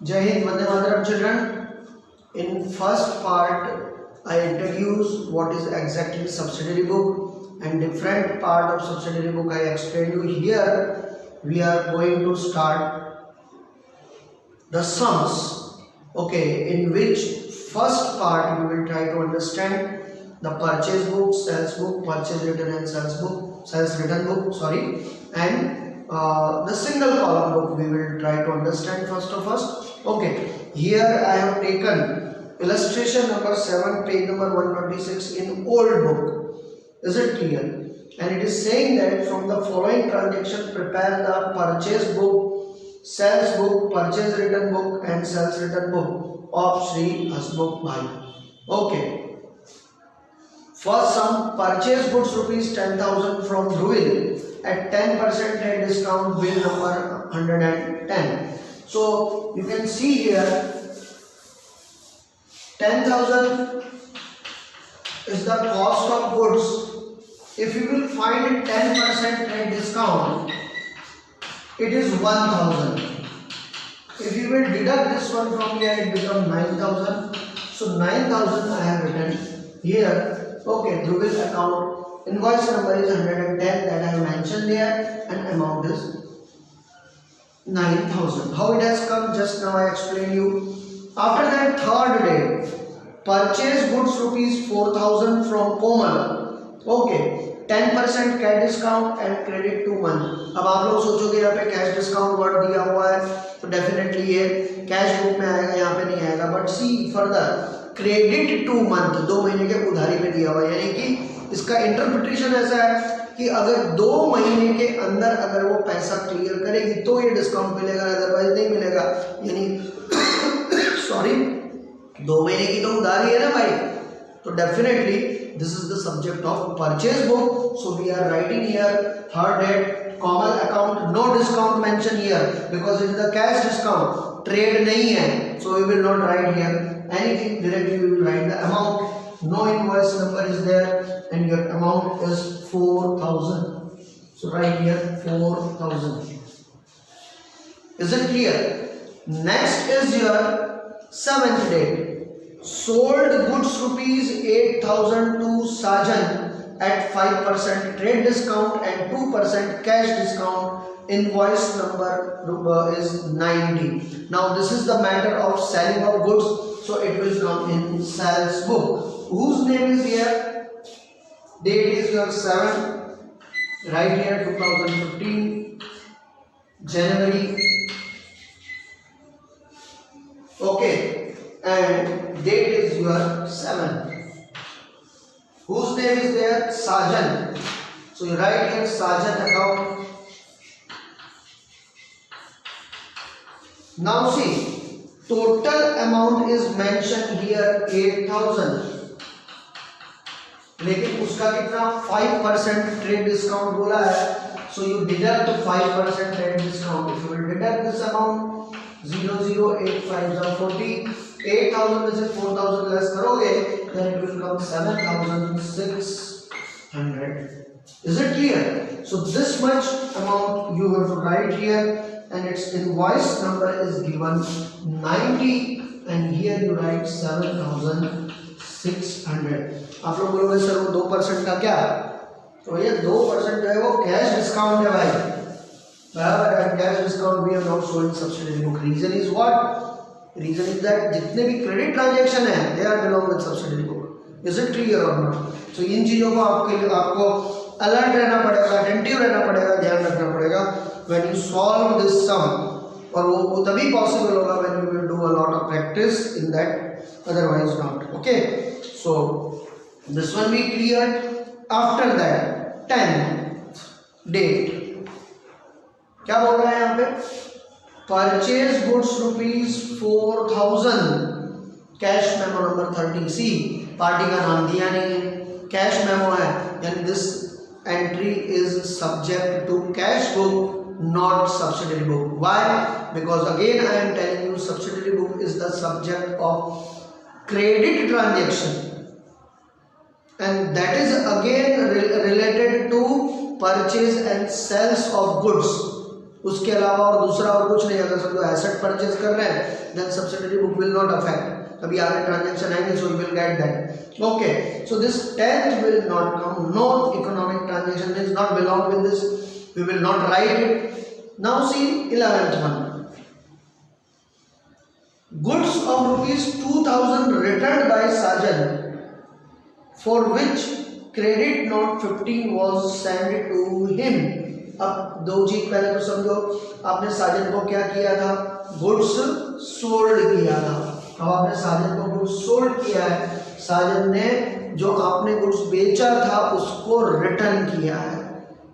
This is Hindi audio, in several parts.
Jai Hind, Vande Mataram children. In first part, I introduce what is exactly subsidiary book and different part of subsidiary book I explained you. Here we are going to start the sums. Okay, in which first part we will try to understand the purchase book, sales book, purchase return and sales book, sales return book, sorry, and the single column book we will try to understand first of all. Okay, here I have taken illustration number 7, page number 126 in old book. Is it clear? And it is saying that from the following transaction prepare the purchase book, sales book, purchase return book and sales return book of Sri Hasmukh Bhai. Okay. First sum, purchase goods rupees 10,000 from Dhruil at 10% rate discount, bill number 110. So you can see here 10,000 is the cost of goods. If you will find 10% rate discount, it is 1,000. If you will deduct this one from here, it becomes 9,000. So 9,000 I have written here. Okay, Dhruvil's account invoice number is 110 that I have mentioned there, and amount is 9,000. How it has come, just now I explained you. After that, third day, purchase goods rupees 4,000 from Komal. Okay, 10% cash discount and credit 2 month. अब आप लोग सोचोगे यहाँ पे कैश डिस्काउंट वर्ड दिया हुआ है तो डेफिनेटली ये कैश बुक में आएगा, यहाँ पे नहीं आएगा. But see further credit 2 month, 2 महीने के उधारी पे दिया हुआ है, यानी कि इसका इंटरप्रिटेशन ऐसा है कि अगर 2 महीने के अंदर अगर वो पैसा क्लियर करेगी तो ये डिस्काउंट मिलेगा, अदरवाइज नहीं मिलेगा. यानी सॉरी 2 महीने की तो उधारी है ना भाई, तो definitely this is the subject of purchase book. So we are writing here third date, Komal account, no discount mentioned here because it is the cash discount, trade nahi hai, so we will not write here anything, directly we will write the amount. No invoice number is there and your amount is 4,000. So write here 4,000. Is it clear? Next is your 7th date. Sold goods rupees 8,000 to Sajan at 5% trade discount and 2% cash discount. Invoice number is 90. Now this is the matter of selling of goods, so it will come in sales book. Whose name is here? Date is your 7, right here 2015 January. Okay, and date is your 7. Whose name is there? Sajan. So you write here Sajan account. Now see, total amount is mentioned here 8,000. लेकिन उसका कितना 5% ट्रेड डिस्काउंट बोला है, so you deduct 5% trade discount. If you will deduct this amount 0,085 40, 8,000 में से 4,000 लेस करोगे, then it will come 7,600. Is it clear? So this much amount you have to write here, and its invoice number is given 90, and here you write 7,600. आप लोग बोलोगे सर वो 2% का क्या? तो ये 2% जो है वो कैश डिस्काउंट है भाई. बराबर, and cash discount we have not shown in subsidiary book. Reason is what? Reason is that जितने भी क्रेडिट ट्रांजेक्शन है they are belong with subsidiary book. Is it clear or not? So इन चीज़ों को आपको अलर्ट रहना पड़ेगा, अटेंटिव रहना पड़ेगा, ध्यान रखना पड़ेगा when you solve this sum. और वो तभी पॉसिबल होगा when you will do a lot of practice in that, otherwise not. Okay, so this one we cleared. After that 10th date, क्या बोल रहा है यहाँ पे? Purchase goods rupees 4,000, cash memo number 30. See party का नाम दिया नहीं है, कैश मेमो है, यानी this entry is subject to cash book, not subsidiary book. Why? Because again I am telling you subsidiary book is the subject of credit transaction, and that is again related to purchase and sales of goods. उसके अलावा और दूसरा और कुछ नहीं। अगर समझो एसेट परचेज कर रहे हैं then subsidiary book will not affect, अभी आगे ट्रांजैक्शन आएंगे so you will get that. Okay, so this 10th will not come, no economic transaction is not belong with this, we will not write it. Now see 11th one, goods of rupees 2000 returned by Sajan for which credit note 15 was sent to him। अब दो चीज पहले तो समझो, आपने साजन को क्या किया था, गुड्स सोल्ड किया था। अब आपने साजन को गुड्स सोल्ड किया है, साजन ने जो आपने गुड्स बेचा था उसको रिटर्न किया है,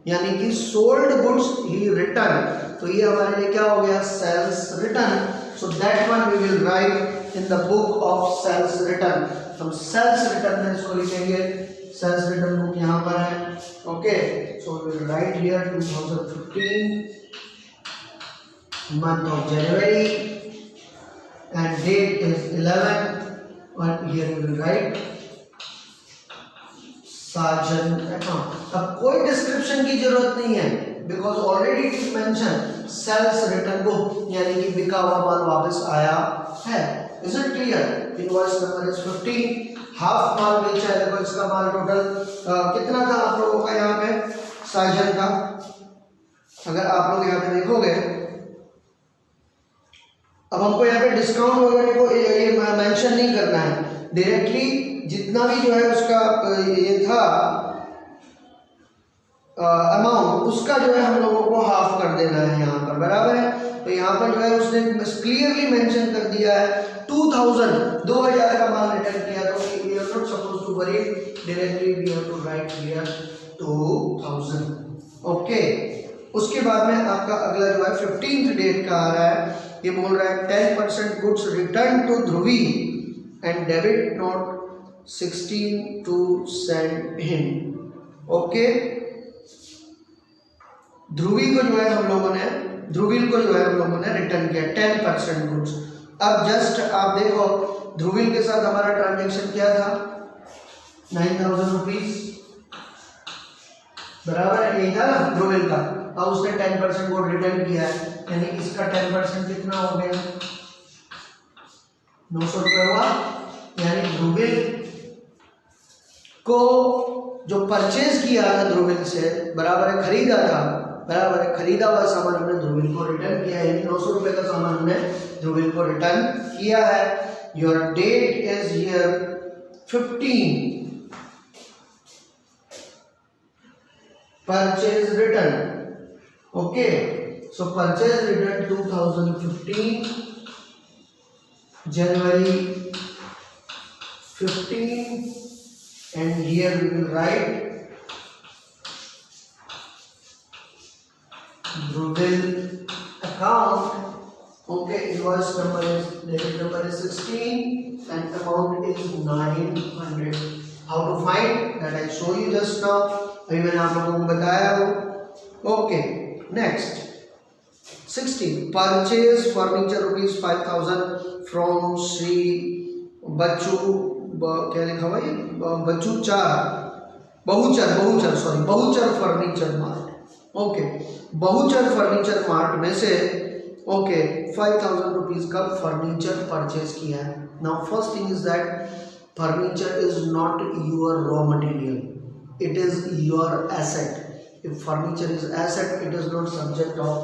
यानी कि सोल्ड गुड्स ही रिटर्न, तो ये हमारे लिए क्या हो गया, sales return. So that one we will write in the book of sales return। हम sales return में इसको लिखेंगे, sales return book यहाँ पर है। Okay, so we will write here 2015 month of January and date is 11, and here we will write Sajan account। अब कोई डिस्क्रिप्शन की जरूरत नहीं है because already it is mention sales return book, यानी कि बिका हुआ माल वापस आया है। Is it clear? Invoice number is 15, half माल बेचा है। देखो इसका माल टोटल कितना था आप लोगों का यहाँ पे साजन का, अगर आप लोग यहाँ पे देखोगे, अब हमको यहाँ पे डिस्काउंट वगैरह को ये मेंशन नहीं करना है, डायरेक्टली जितना भी जो है उसका ये था अमाउंट, उसका जो है हम लोगों को हाफ कर देना है यहाँ पर, बराबर है। तो यहाँ पर जो है उसने क्लियरली मेंशन कर दिया है 2000 का माल रिटर्न किया, तो we are not suppose to worry, directly we have to write here 2000। Okay, उसके बाद में आपका अगला जो है 15th डेट का आ रहा है, ये बोल रहा है 10% goods return to Dhruvi and debit note 16 to send him. Okay, Dhruvi को जो है हम लोगों ने, ध्रुवील को जो है हम लोगों ने रिटर्न किया 10% गुड्स। अब जस्ट आप देखो ध्रुवील के साथ हमारा ट्रांजैक्शन क्या था, 9000 रुपीज, बराबर है, यही था ना ध्रुवील का। अब उसने 10% गुड रिटर्न किया है, यानी इसका 10% कितना हो गया, 900 रुपये हुआ। यानी ध्रुवील को जो परचेज किया था ध्रुवील से, बराबर है खरीदा था, बराबर है खरीदा हुआ सामान हमने ध्रुवील को रिटर्न किया है, यानी 900 रुपये का सामान हमने ध्रुवील को रिटर्न किया है। Your date is here 15, purchase return. Okay, so purchase return 2015 January 15, and here we will write Dhruvil account। Okay, invoice number is, debit number is 16 and amount is 900। How to find that I show you just now, अभी मैंने आप लोगों को बताया हो। Okay, next 16, purchase furniture rupees 5000 from Shri Bachchu, क्या लिखा हुआ है, Bahuchar furniture mart. Okay, Bahuchar furniture mart में से ओके 5000 रुपीज का फर्नीचर परचेज किया है। Now first thing is that furniture is not your raw material, it is your asset। if furniture is asset, it is not subject of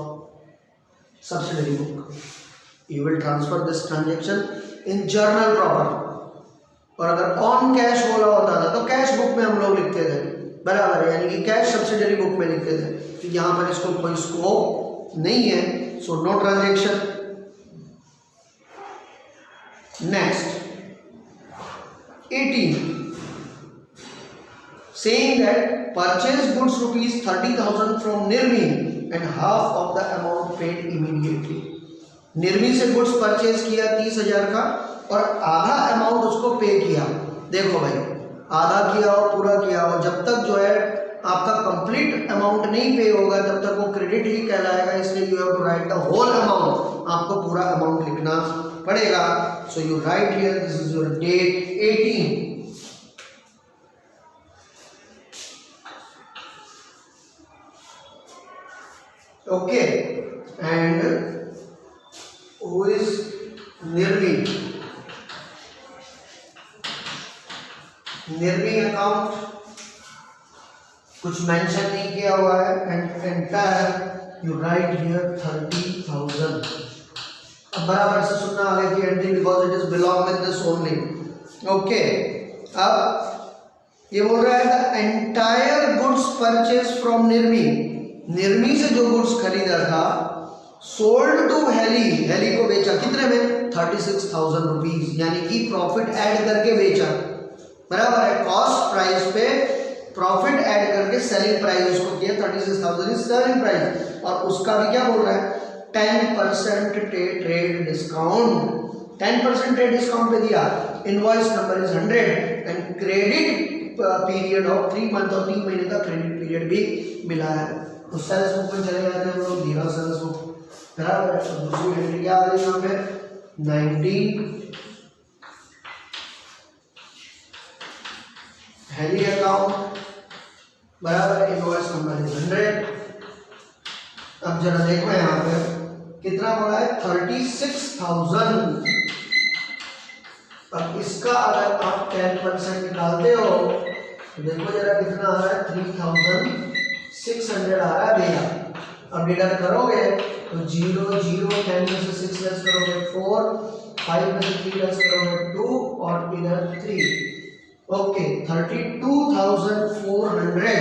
subsidiary book। you will transfer this transaction in journal proper। और अगर ऑन कैश बोला होता था तो कैश बुक में हम लोग लिखते थे, बराबर है, यानी कि कैश सब्सिडियरी बुक में लिखते थे। तो यहाँ पर इसको कोई स्कोप नहीं है, so no transaction. Next 18, saying that purchase goods rupees 30,000 from Nirmi and half of the amount paid immediately। निर्मी से गुड्स परचेज किया 30,000 का और आधा अमाउंट उसको पे किया। देखो भाई, आधा किया और पूरा किया, और जब तक जो है आपका कंप्लीट अमाउंट नहीं पे होगा तब तक वो क्रेडिट ही कहलाएगा, इसलिए you have to write the whole amount, आपको पूरा अमाउंट लिखना पड़ेगा। So you write here, this is your date 18। Okay, and who is Nirmi, Nirmi account कुछ मेंशन नहीं किया हुआ है, and entire you write here 30,000। अब बराबर से सुनना आगे की entry because it is belong with this only. Okay, अब ये बोल रहा है the entire goods purchase from निर्मी, निर्मी से जो गुड्स खरीदा था, सोल्ड टू हेली, हेली को बेचा कितने में, 36,000 रुपीज, यानी कि प्रॉफिट ऐड करके बेचा, बराबर है, कॉस्ट प्राइस पे प्रॉफिट ऐड करके सेलिंग प्राइस उसको किया 36,000 इज सेलिंग प्राइस, और उसका भी क्या बोल रहा है 10% ट्रेड डिस्काउंट, 10% ट्रेड डिस्काउंट पे दिया, invoice number is 100 and credit period of 3 month, और 3 महीने का क्रेडिट पीरियड भी मिला है। तो सेल्स बुक में चले जाते हैं हम लोग, धीरा सेल्स बुक, बराबर है। तो दूसरी एंट्री क्या आ रही है यहाँ पे 19 हेली अकाउंट, बराबर है, इनवॉइस नंबर इज 100। अब जरा देखो यहाँ पे कितना बोला है 36,000। अब इसका अगर आप 10% निकालते हो तो देखो जरा कितना आ रहा है 3,600 आ रहा है भैया। अब डिडक्ट करोगे तो 0 0 10 में से 6 लेस करोगे 4, 5 में से 3 लेस करोगे 2 और इधर 3। Okay, 32,400।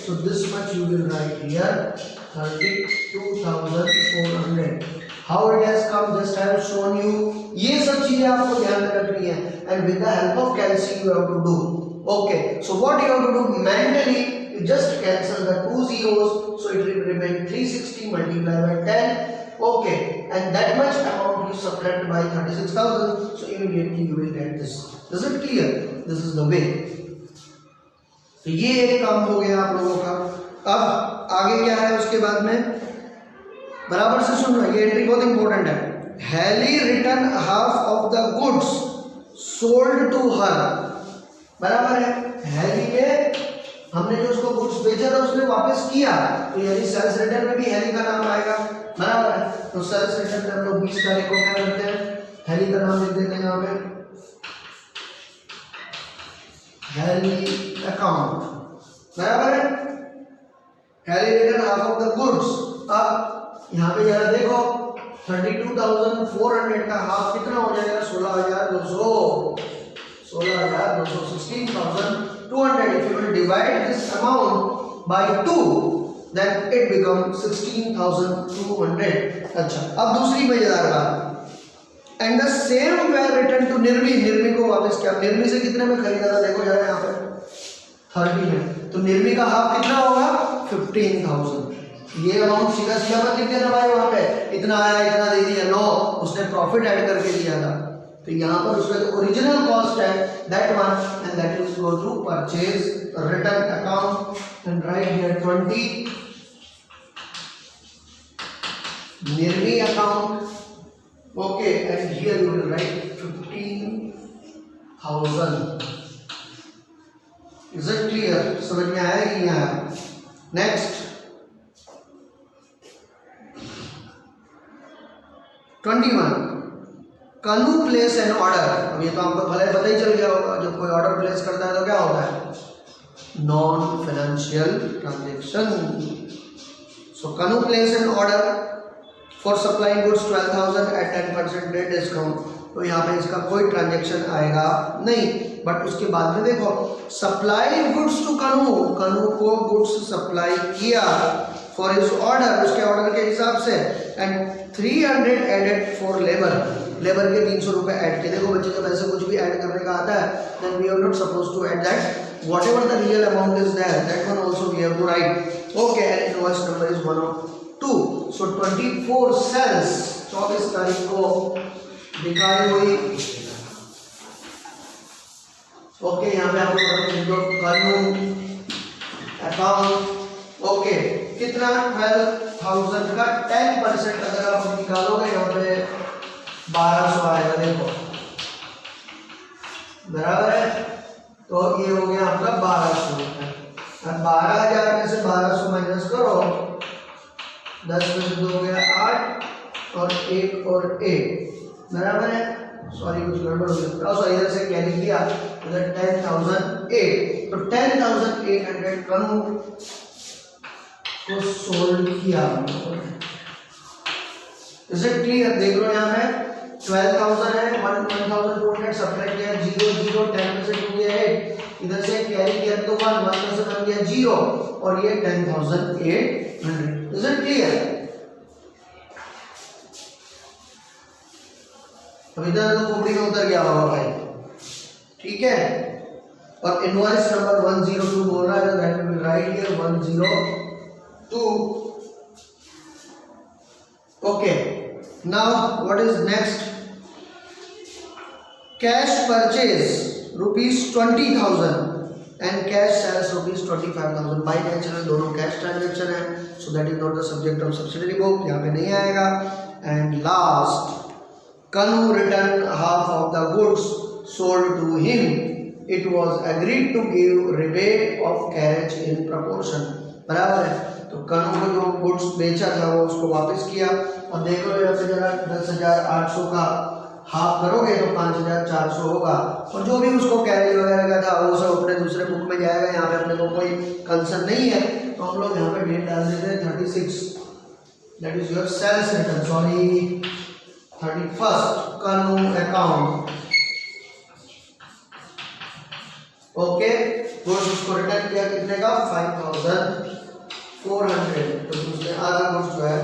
So this much you will write here 32,400. How it has come, just I have shown you. ये सब चीजें आपको ध्यान में रखनी है, and with the help of calculation you have to do. Okay, so what you have to do mentally, you just cancel the 2 zeros, so it will remain 360 multiplied by 10. Okay, and that much amount you subtract by 36,000, so immediately you will get this. Is it clear? This is the way. तो ये एक काम हो गया आप लोगों का। अब आगे क्या है उसके बाद में, बराबर से सुन लो, ये एंट्री बहुत इंपॉर्टेंट है। Heli return half of the goods sold to her, बराबर है, हेली ने हमने जो उसको गुड्स बेचा था उसने वापस किया, तो यानी सेल्स रिटर्न में भी हेली का नाम आएगा, बराबर है। तो सेल्स रिटर्न में हम लोग 20 तारीख को क्या करते हैं, हेली का नाम लिख देते हैं यहाँ पे, हेली अकाउंट, बराबर है, Heli return half of the goods. अब यहाँ पे जरा देखो 32,400 का हाफ कितना हो जाएगा 16,200, 16,200 if you will divide this amount by 2 then it becomes 16,200। अच्छा, अब दूसरी मजेदार बात, and the same were return to Nirmi, Nirmi को वापस क्या, निर्मी से कितने में खरीदा था देखो जरा यहाँ पे 30 में, तो निर्मी का हाफ कितना होगा 15,000। ये अमाउंट सीधा सीधा मत लिख देना भाई, वहां पे इतना आया इतना दे दिया, नो, उसने प्रॉफिट ऐड करके दिया था, तो यहाँ पर उसका जो ओरिजिनल कॉस्ट है that one, and that is go to purchase return account and write here 20 Nirmi account. Okay, and here you will write 15,000। Is it clear? समझ में आया कि नहीं आया? नेक्स्ट 21 कनू प्लेस एन ऑर्डर। अब ये तो आपको भले पता ही चल गया होगा, जब कोई ऑर्डर प्लेस करता है तो क्या होता है, non financial transaction. So Kanu place an order for supplying goods 12,000 at 10% trade discount, तो यहाँ पे इसका कोई ट्रांजेक्शन आएगा नहीं, बट उसके बाद में देखो supply goods to Kanu, Kanu को गुड्स सप्लाई किया फॉर हिज ऑर्डर, उसके ऑर्डर के हिसाब से, and 300 added for labour, labour के 300 रुपए ऐड किए। देखो बच्चे जब ऐसे कुछ भी ऐड करने का आता है then we are not suppose to add that, whatever the real amount is there that one also we have to write. Okay, and invoice number is 102। So 24 sales 24 तारीख को दिखाई हुई। ओके, यहाँ पे आप लोग कानून अकाउंट। ओके, कितना 12,000 का 10% अगर आप निकालोगे यहाँ पे 1200 आएगा, देखो बराबर है, तो ये हो गया आपका 1200 रुपये। अब 12,000 में से 1200 माइनस करो 10 में से 2 हो गया 8 और 1 और 1 बराबर है। सॉरी कुछ गड़बड़ हो गया, सॉरी इधर से कैरी किया, इधर 10,008, तो 10,800 कनू को सोल्व किया। Is it clear? देख लो यहाँ पे 12,000 है, 1,200 सब्ट्रैक्ट किया 0 0, 10 में से 2 गया 8, इधर से कैरी किया तो 1 में से बन गया 0 और ये 10,800। Is it clear? अब इधर तो खोपड़ी में उतर गया होगा भाई, ठीक है। और इनवॉइस नंबर 102 बोल रहा है, that will write here 102। Okay, now what is next? Cash purchase ₹20,000 and cash sales ₹25,000। By nature दोनों कैश ट्रांजेक्शन है, so that is not the subject of subsidiary book, यहाँ पे नहीं आएगा। And last, Kanu returned half of the goods sold to him. It was agreed to give rebate of carriage in proportion. बराबर है, तो कनु को जो गुड्स बेचा था वो उसको वापस किया। और देख लो यहाँ पे जरा 10,800 का हाफ करोगे तो 5,400 होगा, और जो भी उसको कैरेज वगैरह का था वो सब अपने दूसरे बुक में जाएगा। यहाँ पे अपने को कोई कंसर्न नहीं है, तो हम लोग यहाँ पे डेट डाल देते हैं 36, that is your sales return, sorry 31st Kanu account. Okay, goods उसको रिटर्न किया कितने का? 5,400, तो उसने आधा गुड्स जो है,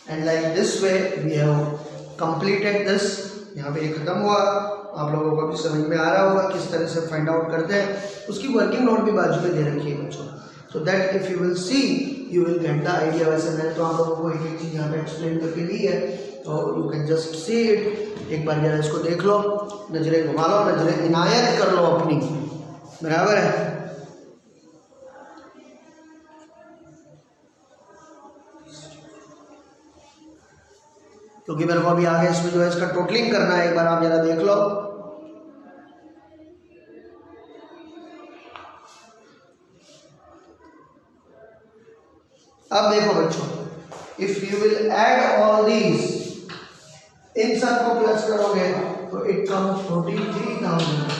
and like this way we have completed this. यहाँ पे ये खत्म हुआ। आप लोगों को भी समझ में आ रहा होगा किस तरह से फाइंड आउट करते हैं। उसकी वर्किंग नोट भी बाजू में दे रखी है बच्चों, so that if you will see you will get the idea. वैसे मैंने तो आप लोगों को एक एक चीज़ यहाँ पे एक्सप्लेन करके दी है, तो you can just see it. एक बार जरा इसको देख लो, नजरें घुमा लो, नजरें इनायत कर लो अपनी, बराबर है। क्योंकि मेरे को अभी आगे इसमें जो है इसका टोटलिंग करना है, एक बार आप जरा देख लो। अब देखो बच्चों, if you will add all these, इन सब को प्लस करोगे तो इट कम्स 43,000।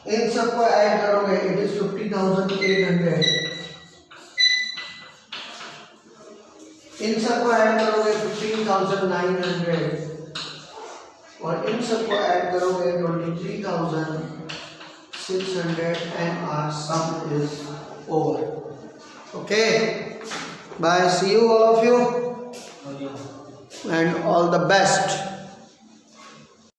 इन सब को ऐड करोगे इट इज 50,800। इन सब को ऐड करोगे 15,900 और इन सब को ऐड करोगे 23,600 and our sum is over. Okay, bye, see you all of you and all the best.